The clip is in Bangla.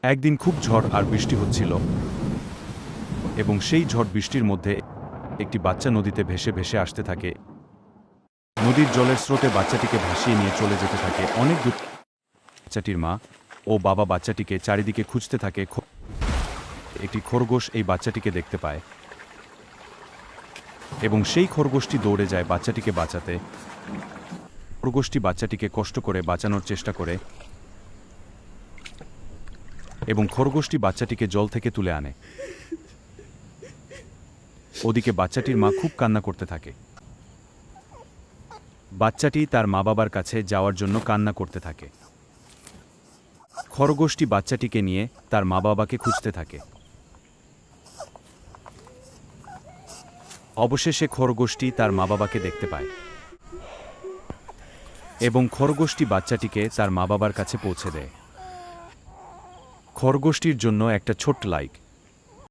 একদিন খুব ঝড় আর বৃষ্টি হচ্ছিল, এবং সেই ঝড় বৃষ্টির মধ্যে একটি বাচ্চা নদীতে ভেসে ভেসে আসতে থাকে। নদীর জলের স্রোতে বাচ্চাটিকে ভাসিয়ে নিয়ে চলে যেতে থাকে অনেক দূর। বাচ্চাটির মা ও বাবা বাচ্চাটিকে চারিদিকে খুঁজতে থাকে। একটি খরগোশ এই বাচ্চাটিকে দেখতে পায় এবং সেই খরগোশটি দৌড়ে যায় বাচ্চাটিকে বাঁচাতে। খরগোশটি বাচ্চাটিকে কষ্ট করে বাঁচানোর চেষ্টা করে এবং খরগোশটি বাচ্চাটিকে জল থেকে তুলে আনে। ওদিকে বাচ্চাটির মা খুব কান্না করতে থাকে। বাচ্চাটি তার মা বাবার কাছে যাওয়ার জন্য কান্না করতে থাকে। খরগোশটি বাচ্চাটিকে নিয়ে তার মা বাবাকে খুঁজতে থাকে। অবশেষে খরগোশটি তার মা বাবাকে দেখতে পায় এবং খরগোশটি বাচ্চাটিকে তার মা বাবার কাছে পৌঁছে দেয়। খরগোশটির জন্য একটা ছোট্ট লাইক।